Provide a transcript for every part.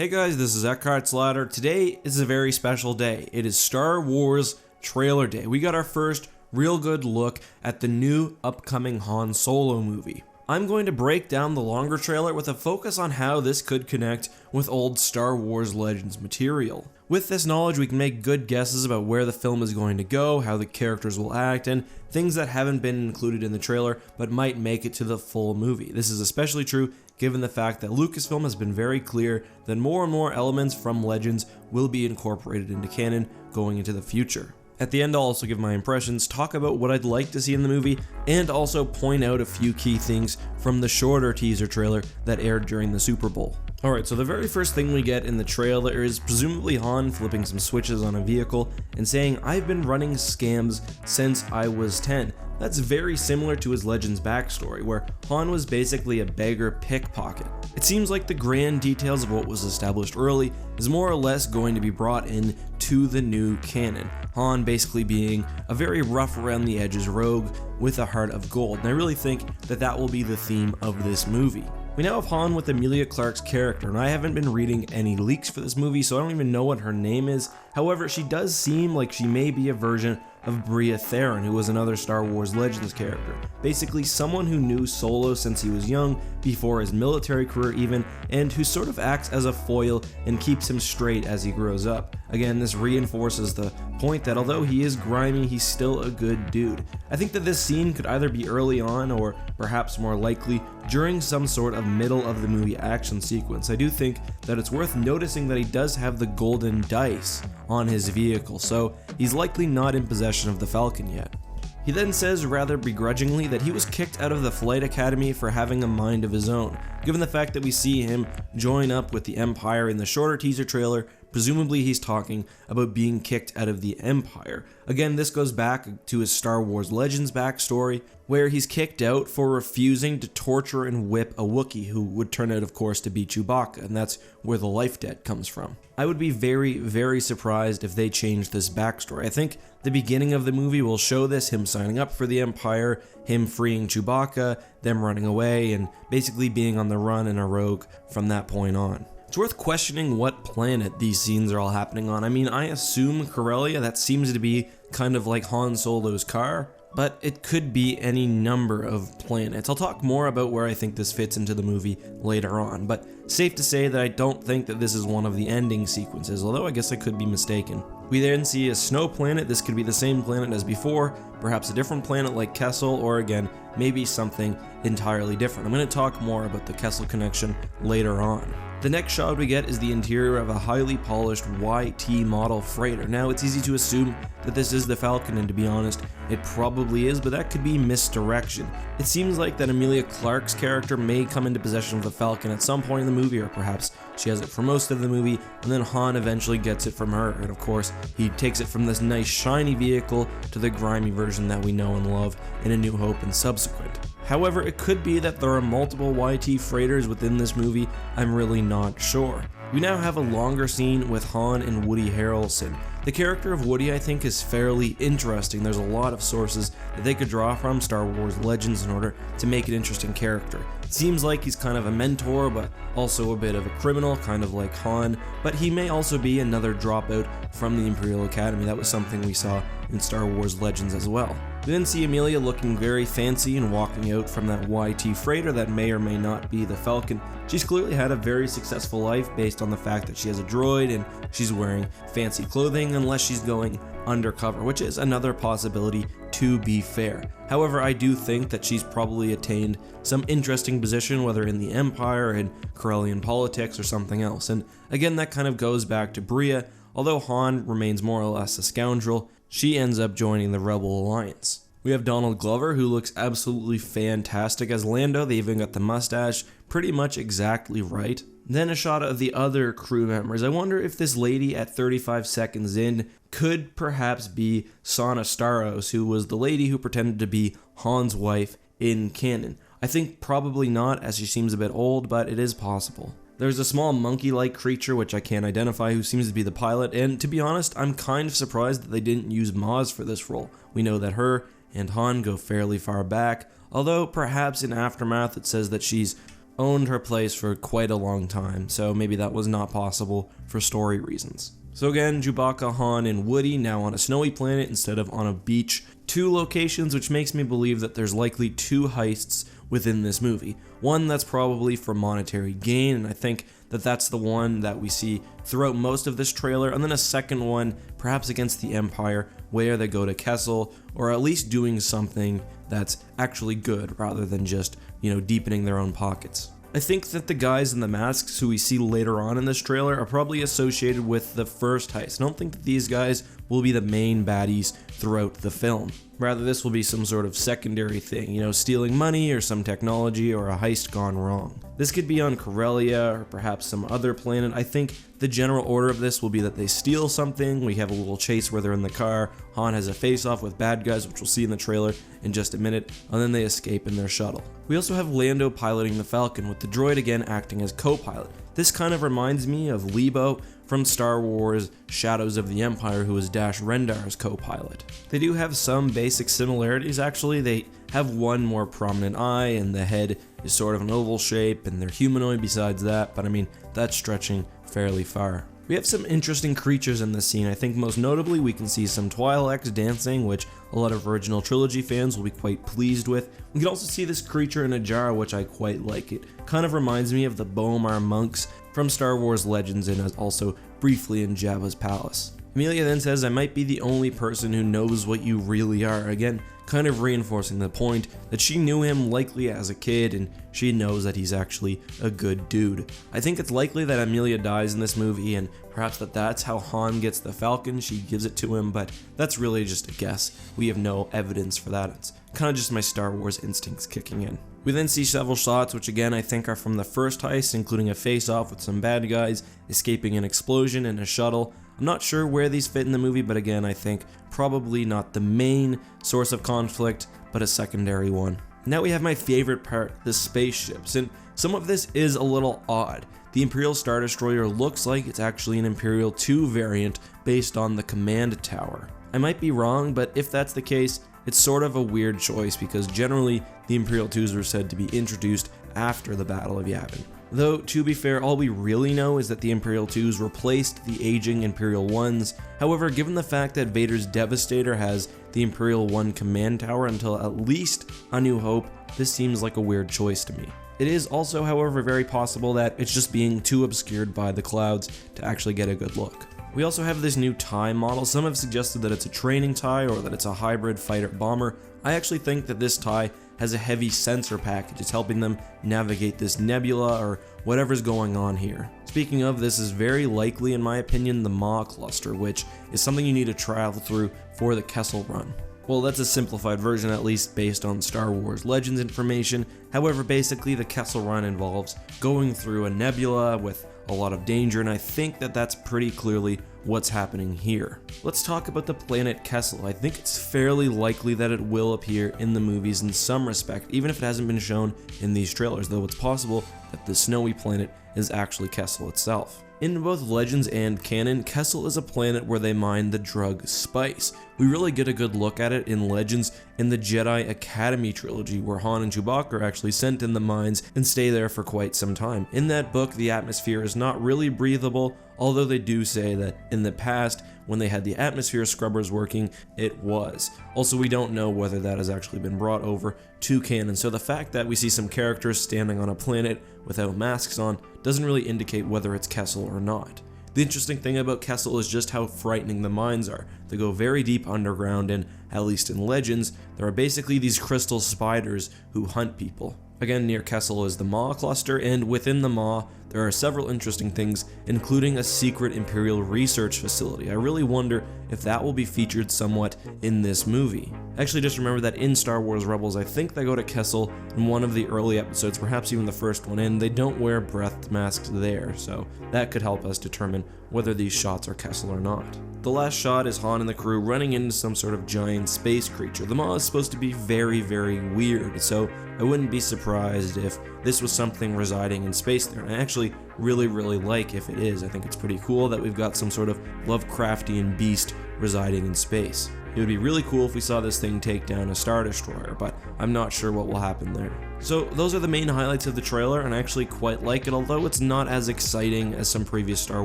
Hey guys, this is EckhartsLadder. Today is a very special day. It is Star Wars Trailer Day. We got our first real good look at the new upcoming Han Solo movie. I'm going to break down the longer trailer with a focus on how this could connect with old Star Wars Legends material. With this knowledge, we can make good guesses about where the film is going to go, how the characters will act, and things that haven't been included in the trailer but might make it to the full movie. This is especially true given the fact that Lucasfilm has been very clear that more and more elements from Legends will be incorporated into canon going into the future. At the end, I'll also give my impressions, talk about what I'd like to see in the movie, and also point out a few key things from the shorter teaser trailer that aired during the Super Bowl. Alright, so the very first thing we get in the trailer is presumably Han flipping some switches on a vehicle and saying, "I've been running scams since I was 10. That's very similar to his Legends backstory, where Han was basically a beggar pickpocket. It seems like the grand details of what was established early is more or less going to be brought in to the new canon. Han basically being a very rough around the edges rogue with a heart of gold, and I really think that that will be the theme of this movie. We now have Han with Emilia Clarke's character, and I haven't been reading any leaks for this movie, so I don't even know what her name is. However, she does seem like she may be a version of Bria Theron, who was another Star Wars Legends character. Basically someone who knew Solo since he was young, before his military career even, and who sort of acts as a foil and keeps him straight as he grows up. Again, this reinforces the point that although he is grimy, he's still a good dude. I think that this scene could either be early on or perhaps more likely during some sort of middle of the movie action sequence. I do think that it's worth noticing that he does have the golden dice on his vehicle, so he's likely not in possession of the Falcon yet. He then says rather begrudgingly that he was kicked out of the flight academy for having a mind of his own, given the fact that we see him join up with the Empire in the shorter teaser trailer. Presumably he's talking about being kicked out of the Empire. Again, this goes back to his Star Wars Legends backstory, where he's kicked out for refusing to torture and whip a Wookiee, who would turn out of course to be Chewbacca, and that's where the life debt comes from. I would be very, very surprised if they changed this backstory. I think the beginning of the movie will show this, him signing up for the Empire, him freeing Chewbacca, them running away, and basically being on the run and a rogue from that point on. It's worth questioning what planet these scenes are all happening on. I mean, I assume Corellia, that seems to be kind of like Han Solo's car, but it could be any number of planets. I'll talk more about where I think this fits into the movie later on, but safe to say that I don't think that this is one of the ending sequences, although I guess I could be mistaken. We then see a snow planet. This could be the same planet as before, perhaps a different planet like Kessel, or again, maybe something entirely different. I'm going to talk more about the Kessel connection later on. The next shot we get is the interior of a highly polished YT model freighter. Now, it's easy to assume that this is the Falcon, and to be honest, it probably is, but that could be misdirection. It seems like that Emilia Clarke's character may come into possession of the Falcon at some point in the movie, or perhaps she has it for most of the movie, and then Han eventually gets it from her, and of course, he takes it from this nice shiny vehicle to the grimy version that we know and love in A New Hope and subsequent. However, it could be that there are multiple YT freighters within this movie. I'm really not sure. We now have a longer scene with Han and Woody Harrelson. The character of Woody, I think, is fairly interesting. There's a lot of sources that they could draw from Star Wars Legends in order to make an interesting character. It seems like he's kind of a mentor, but also a bit of a criminal, kind of like Han, but he may also be another dropout from the Imperial Academy. That was something we saw in Star Wars Legends as well. We then see Emilia looking very fancy and walking out from that YT freighter that may or may not be the Falcon. She's clearly had a very successful life based on the fact that she has a droid and she's wearing fancy clothing, unless she's going undercover, which is another possibility, to be fair. However, I do think that she's probably attained some interesting position, whether in the Empire, in Corellian politics, or something else. And again, that kind of goes back to Bria. Although Han remains more or less a scoundrel, she ends up joining the Rebel Alliance. We have Donald Glover, who looks absolutely fantastic as Lando. They even got the mustache pretty much exactly right. Then a shot of the other crew members. I wonder if this lady at 35 seconds in could perhaps be Sana Starros, who was the lady who pretended to be Han's wife in canon. I think probably not, as she seems a bit old, but it is possible. There's a small monkey-like creature, which I can't identify, who seems to be the pilot, and to be honest, I'm kind of surprised that they didn't use Maz for this role. We know that her and Han go fairly far back, although perhaps in Aftermath it says that she's owned her place for quite a long time, so maybe that was not possible for story reasons. So again, Chewbacca, Han, and Woody now on a snowy planet instead of on a beach. 2 locations, which makes me believe that there's likely 2 heists within this movie. One that's probably for monetary gain, and I think that that's the one that we see throughout most of this trailer, and then a second one, perhaps against the Empire, where they go to Kessel, or at least doing something that's actually good rather than just, deepening their own pockets. I think that the guys in the masks who we see later on in this trailer are probably associated with the first heist. I don't think that these guys will be the main baddies throughout the film. Rather, this will be some sort of secondary thing, stealing money or some technology or a heist gone wrong. This could be on Corellia or perhaps some other planet. I think the general order of this will be that they steal something, we have a little chase where they're in the car, Han has a face-off with bad guys, which we'll see in the trailer in just a minute, and then they escape in their shuttle. We also have Lando piloting the Falcon, with the droid again acting as co-pilot. This kind of reminds me of Lebo from Star Wars Shadows of the Empire, who is Dash Rendar's co-pilot. They do have some basic similarities actually. They have one more prominent eye, and the head is sort of an oval shape, and they're humanoid besides that, but I mean, that's stretching fairly far. We have some interesting creatures in this scene. I think most notably we can see some Twi'leks dancing, which a lot of original trilogy fans will be quite pleased with. We can also see this creature in a jar, which I quite like. It kind of reminds me of the Bomar monks from Star Wars Legends, and also briefly in Jabba's palace. Amelia then says, "I might be the only person who knows what you really are." Again, kind of reinforcing the point that she knew him likely as a kid, and she knows that he's actually a good dude. I think it's likely that Amelia dies in this movie, and perhaps that's how Han gets the Falcon. She gives it to him, but that's really just a guess. We have no evidence for that. It's kind of just my Star Wars instincts kicking in. We then see several shots, which again I think are from the first heist, including a face-off with some bad guys, escaping an explosion in a shuttle. I'm not sure where these fit in the movie, but again I think probably not the main source of conflict, but a secondary one. Now we have my favorite part, the spaceships, and some of this is a little odd. The Imperial Star Destroyer looks like it's actually an Imperial 2 variant based on the command tower. I might be wrong, but if that's the case, it's sort of a weird choice because generally the Imperial 2s are said to be introduced after the Battle of Yavin. Though, to be fair, all we really know is that the Imperial 2s replaced the aging Imperial 1s. However, given the fact that Vader's Devastator has the Imperial 1 command tower until at least A New Hope, this seems like a weird choice to me. It is also, however, very possible that it's just being too obscured by the clouds to actually get a good look. We also have this new TIE model. Some have suggested that it's a training TIE or that it's a hybrid fighter-bomber. I actually think that this TIE has a heavy sensor package. It's helping them navigate this nebula or whatever's going on here. Speaking of, this is very likely, in my opinion, the Maw cluster, which is something you need to travel through for the Kessel Run. Well, that's a simplified version, at least based on Star Wars Legends information. However, basically the Kessel Run involves going through a nebula with a lot of danger, and I think that that's pretty clearly what's happening here. Let's talk about the planet Kessel. I think it's fairly likely that it will appear in the movies in some respect, even if it hasn't been shown in these trailers, though it's possible that the snowy planet is actually Kessel itself. In both Legends and canon, Kessel is a planet where they mine the drug spice. We really get a good look at it in Legends in the Jedi Academy trilogy, where Han and Chewbacca are actually sent in the mines and stay there for quite some time. In that book, the atmosphere is not really breathable, although they do say that in the past, when they had the atmosphere scrubbers working, it was. Also, we don't know whether that has actually been brought over to canon, so the fact that we see some characters standing on a planet without masks on doesn't really indicate whether it's Kessel or not. The interesting thing about Kessel is just how frightening the mines are. They go very deep underground, and at least in Legends, there are basically these crystal spiders who hunt people. Again, near Kessel is the Maw cluster, and within the Maw, there are several interesting things, including a secret Imperial research facility. I really wonder if that will be featured somewhat in this movie. Actually, just remember that in Star Wars Rebels, I think they go to Kessel in one of the early episodes, perhaps even the first one, and they don't wear breath masks there, so that could help us determine whether these shots are Kessel or not. The last shot is Han and the crew running into some sort of giant space creature. The Maw is supposed to be very, very weird, so I wouldn't be surprised if this was something residing in space there, and I actually really like if it is. I think it's pretty cool that we've got some sort of Lovecraftian beast residing in space. It would be really cool if we saw this thing take down a Star Destroyer, but I'm not sure what will happen there. So those are the main highlights of the trailer, and I actually quite like it, although it's not as exciting as some previous Star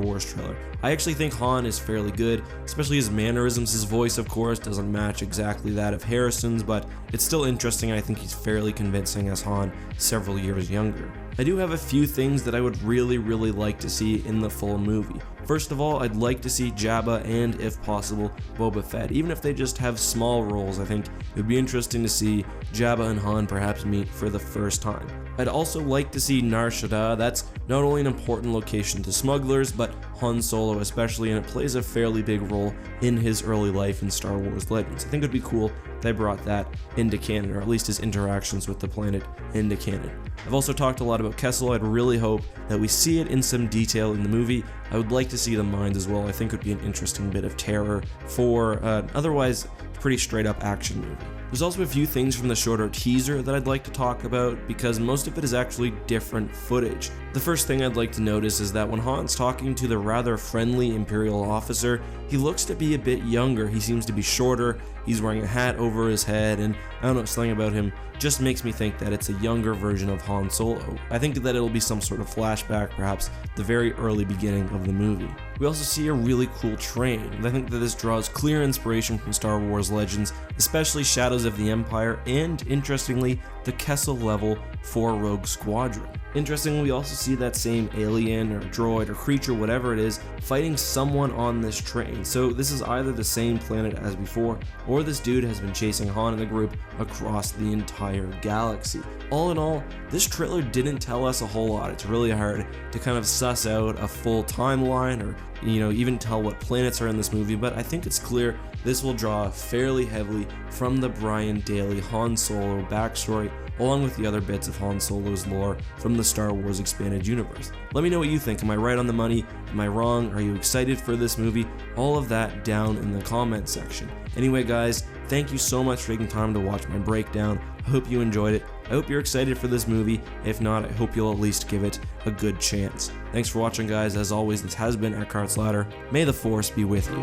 Wars trailer. I actually think Han is fairly good, especially his mannerisms. His voice, of course, doesn't match exactly that of Harrison's, but it's still interesting, and I think he's fairly convincing as Han several years younger. I do have a few things that I would really like to see in the full movie. First of all, I'd like to see Jabba and, if possible, Boba Fett. Even if they just have small roles, I think it would be interesting to see Jabba and Han perhaps meet for the first time. I'd also like to see Nar Shaddaa. That's not only an important location to smugglers, but Han Solo especially, and it plays a fairly big role in his early life in Star Wars Legends. I think it would be cool if they brought that into canon, or at least his interactions with the planet into canon. I've also talked a lot about Kessel. I'd really hope that we see it in some detail in the movie. I would like to see the mines as well. I think it would be an interesting bit of terror for otherwise pretty straight up action movie. There's also a few things from the shorter teaser that I'd like to talk about, because most of it is actually different footage. The first thing I'd like to notice is that when Han's talking to the rather friendly Imperial officer, he looks to be a bit younger. He seems to be shorter, he's wearing a hat over his head, and I don't know, something about him just makes me think that it's a younger version of Han Solo. I think that it'll be some sort of flashback, perhaps the very early beginning of the movie. We also see a really cool train, and I think that this draws clear inspiration from Star Wars Legends, especially Shadows of the Empire, and interestingly, the Kessel level for Rogue Squadron. Interestingly, we also see that same alien or droid or creature, whatever it is, fighting someone on this train. So this is either the same planet as before, or this dude has been chasing Han and the group across the entire galaxy. All in all, this trailer didn't tell us a whole lot. It's really hard to kind of suss out a full timeline, or even tell what planets are in this movie, but I think it's clear this will draw fairly heavily from the Brian Daley Han Solo backstory, along with the other bits of Han Solo's lore from the Star Wars expanded universe. Let me know what you think. Am I right on the money? Am I wrong? Are you excited for this movie? All of that down in the comment section. Anyway guys, thank you so much for taking time to watch my breakdown. I hope you enjoyed it. I hope you're excited for this movie. If not, I hope you'll at least give it a good chance. Thanks for watching guys. As always, this has been EckhartsLadder. May the Force be with you.